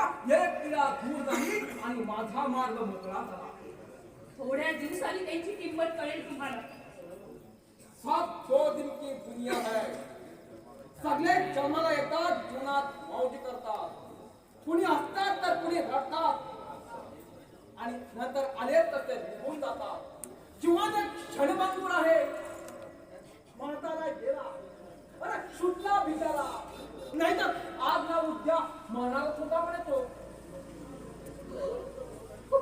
एक पिढा दूर झाली आणि माझा मार्ग मोकळा झाला. थोड्या दिवसांनी त्यांची किंमत कळेल तुम्हाला. सब 2 दिन की दुनिया है. सगळे जन्माला येतात, जीवनात मौज करतात. कुणी हसतात तर कुणी रडतात आणि नंतर आले तर ते निघून जातात. जीवन एक क्षणभंगूर आहे. माताला गेला, अरे सुटला भिजाला, नाहीतर आज ना उद्या मनाला सुद्धा म्हणतो.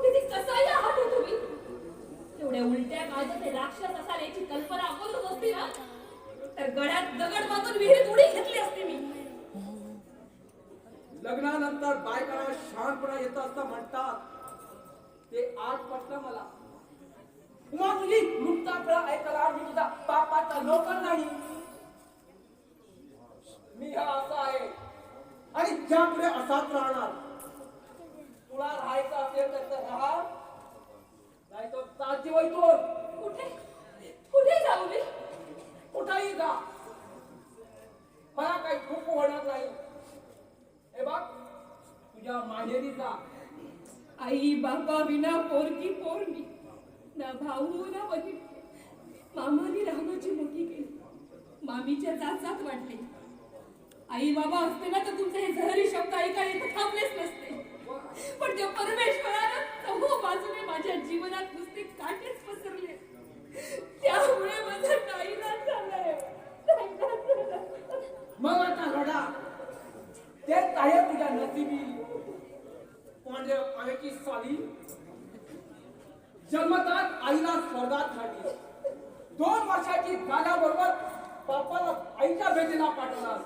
किती कसाही आहात हो तुम्ही. एवढ्या उलट्या काळजात हे राक्षस असाल याची कल्पना अगोदरच असती ना, तर गळ्यात दगड बांधून विहिरीत उडी घेतली असती मी. लग्नानंतर बायकांना शहाणपणा येतं असं म्हणतात, ते आज पटलं मला. उमा तुझी मुक्ताफळा ऐकायला मी तुझा बापाचा नोकर नाही. मी हा असा आहे आणि ज्यापुढे असाच राहणार. तुला राहायचं असेल तर राहा, नाही तर जाती वैतून. कुठे कुठे जाऊ मी? कुठेही जा, मला काही दुःख होणार नाही. हे बघ, तुझ्या माहेरी जा. आई बाबा विना पोरगी पोरगी, ना भाऊ ना बहीण. मामाने रामाची मोठी केली, मामीच्या जाचात वाटले. आई बाबा असते ना तर तुमचे हे जहरी शब्द ऐकायला इथं थांबलेच नसते. पण त्या परमेश्वरानं चहू बाजूने माझ्या जीवनात नुसते काटेच पसरले. त्यामुळे माझा नाईलाज झालाय. मग आता रडा, तेच आहे तुझ्या नशिबी. म्हणजे आईची साली जन्मतात आईला स्वर्गात घातली. 2 वर्षाची झाल्याबरोबर बापाला आईच्या भेटीला पाठवला.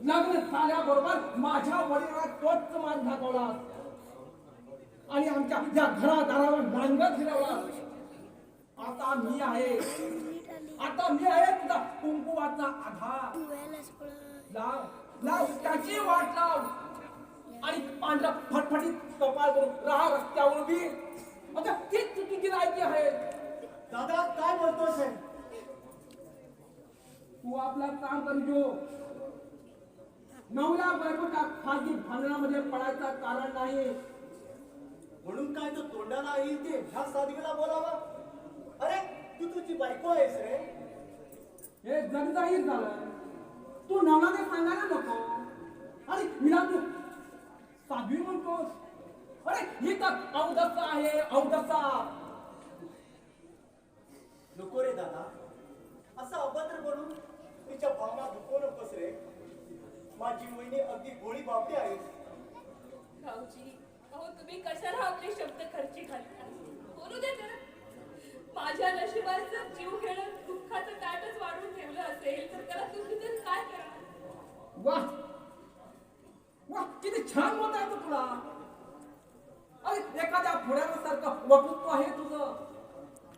लग्न झाल्याबरोबर माझ्या वडिलांना तोच मान दाखवला आणि आमच्या या घरादारावर नांगत फिरवला. आता मी आहे तुझा कुंकुवाचा आधार. लाव लाव त्याची वाट लाव आणि पांढरा फटफटीत कपाळ करून राहा रस्त्यावर उभी. आता तीच चुकीची राहायची आहे. दादा काय बोलतोस? तू आपला काम करजो. नवला बायकोच्या खाजगी भांडणामध्ये पडायचं कारण नाही. म्हणून काय तो तोंडाला येईल ते ह्या साधवीला बोलावा? अरे तू तुझी बायको आहेस रे. हे जगजाहीर झालं. तू नवलाने सांगायला नको आणि हिला तू साध्वी म्हणतोस. अरे ही तर अवदसा आहे, अवदसा. नको रे दादा, असं अभद्र बनून तिच्या भावना दुखवू नकोस रे. माझी वहिनी अगदी गोळी बापडी आहे. भाऊजी, अहो तुम्ही कशाला आपले शब्द खर्ची घालता? बोलू दे जरा. माझ्या नशिबाचा जीव घेणं दुःखाचं ताटच वाढून ठेवलं असेल तर त्याला तुम्ही तर काय करणार? वाह वाह, किती छान बोलत आहे तुला. अरे एखाद्या फुड्यासारखं वक्तृत्व आहे तुझं.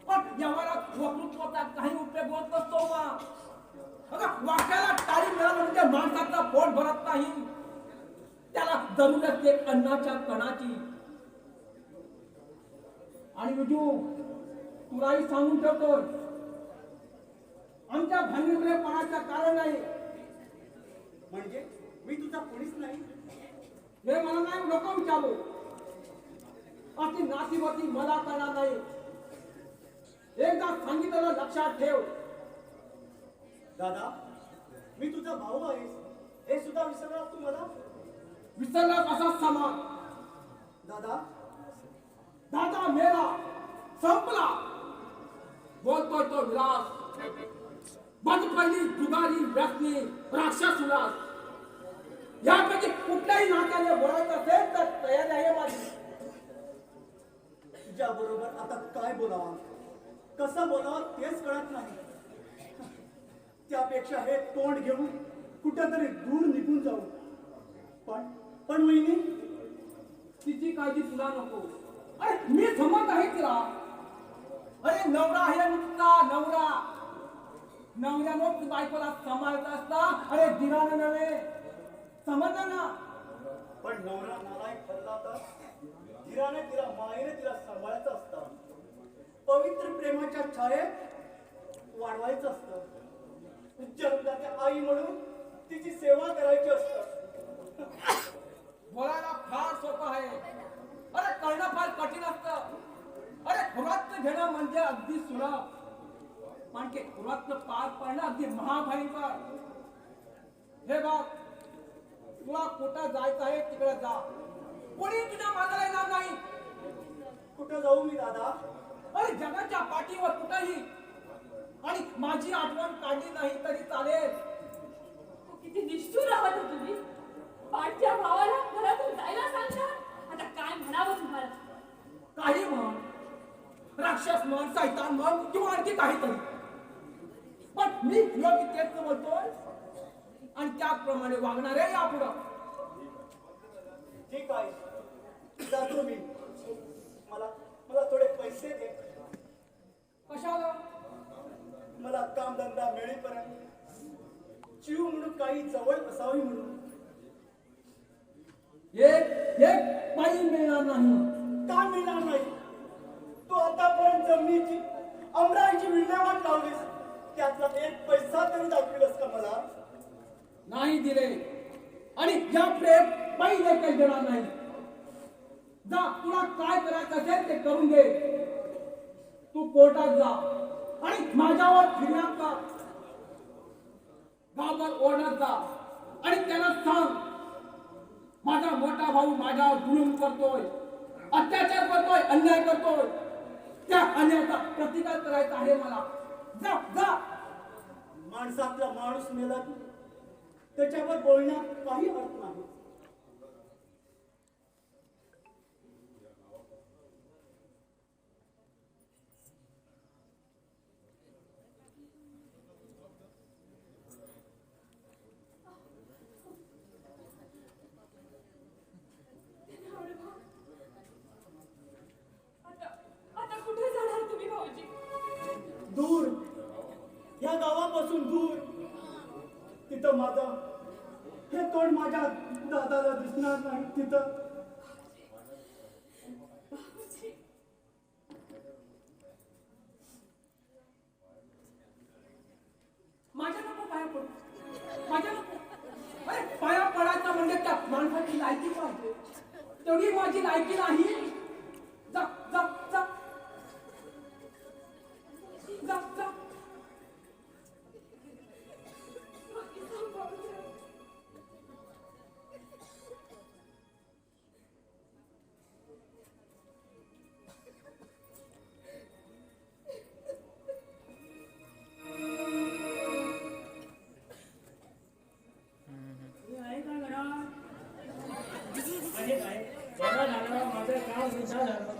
पण यावर वक्तृत्वाचा काही उपयोग होत नसतो. वाक्याला टाळी मिळालं म्हणजे माणसाचा पोट भरत नाही. त्याला जरूर असते अन्नाच्या कणाची. आणि विजू, तुलाही सांगून ठेवतो, आमच्या भांडणीकडे पणाचं कारण नाही. म्हणजे मी तुझा कोणीच नाही? हे मला नाही नको विचारू. अशी नातीवती मला करणार नाही. एकदा सांगितलं लक्षात ठेव. दादा मी तुझा भाऊ आहेस हे सुद्धा विसरलास तू मला? विसरला कसा समान. दादा दादा मेला, संपला. बोलतोय तो विलास. बंद पहिली जुगारी व्यसनी राक्षस उल्हास. यापैकी कुठल्याही नात्याने बोलायचं असेल तर तयारी आहे माझी. तुझ्या बरोबर आता काय बोलावा, कसं बोलावं तेच कळत नाही. त्यापेक्षा हे तोंड घेऊन कुठेतरी दूर निघून जाऊ. पण वहिनी, तिची काळजी तुला नको. अरे मी समज आहे तिला. अरे नवरा आहे नुसता नवरा. नवऱ्यानं बायकोला सांभाळत असता. अरे दिरानं नव्हे. समजलं ना? पण नवरा नालायक ठरला तर धीराने तिला मायेने तिला सांभाळायचं असतं. पवित्र प्रेमाच्या छायेत वाढवायचं असतं. जन्मदात्या आई म्हणून तिची सेवा करायची असतं. बोलायला आहे. अरे करणं फार कठीण असतं. अरे व्रत घेणं म्हणजे अगदी सुलभ, पण ते व्रत पार पाडणं अगदी महाभयंकर. हे बघ, तुला कुठं जायचं आहे तिकडे जा, कोणी तुझ्या मागायला येणार नाही. कुठं जाऊ मी दादा? अरे जगाच्या पाठीवर कुठंही, आणि माझी आठवण काढली नाही तरी चालेल. किती निष्ठुर आहात हो तुम्ही. पाठच्या भावाला घरातून जायला सांगता. आता काय म्हणावं तुम्हाला? काही म्हण, राक्षस म्हण, सैतान म्हण किंवा आणखी काहीतरी, पण मी योग्य तेच बोलतोय आणि त्याचप्रमाणे वागणार आहे यापुढं. ठीक आहे, जातो मी. मला मला थोडे पैसे दे. कशाला? मला कामधंदा मिळेपर्यंत जीव म्हणून काही जवळ असावी म्हणून. एक एक पायी मिळणार नाही. का मिळणार नाही? तू आतापर्यंत जमिनीची अमराईची विल्हेवाट लावलीस, त्यातला एक पैसा तरी दाखविलस का मला? नाही दिले, आणि या प्रेम पहिले काही देणार नाही. जा, तुला काय करायचं असेल ते करून दे. तू कोर्टात जा आणि माझ्यावर फिर्याद कर. गावभर ओरडत जा आणि त्याला सांग, माझा मोठा भाऊ माझ्यावर जुलूम करतोय, अत्याचार करतोय, अन्याय करतोय. त्या अन्यायाचा प्रतिकार करायचा आहे मला. जा जा. माणसातला माणूस मेला की त्याच्यावर बोलण्यात काही अर्थ नाही. आता कुठे जाणार तुम्ही भाऊजी? दूर, या गावापासून दूर. तिथं माझं हे तोंड माझ्या दादाला दिसणार नाही. तिथं माझ्या नको पाया पडू, माझ्या नको. अरे पाया पडायचा म्हणजे त्या माणसाची लायकी पाहिजे, तेवढी माझी लायकी नाही. जा जा जा जा जा. आहे का घरात? माझे काय बघा झालं, माझं काम सुद्धा झालं.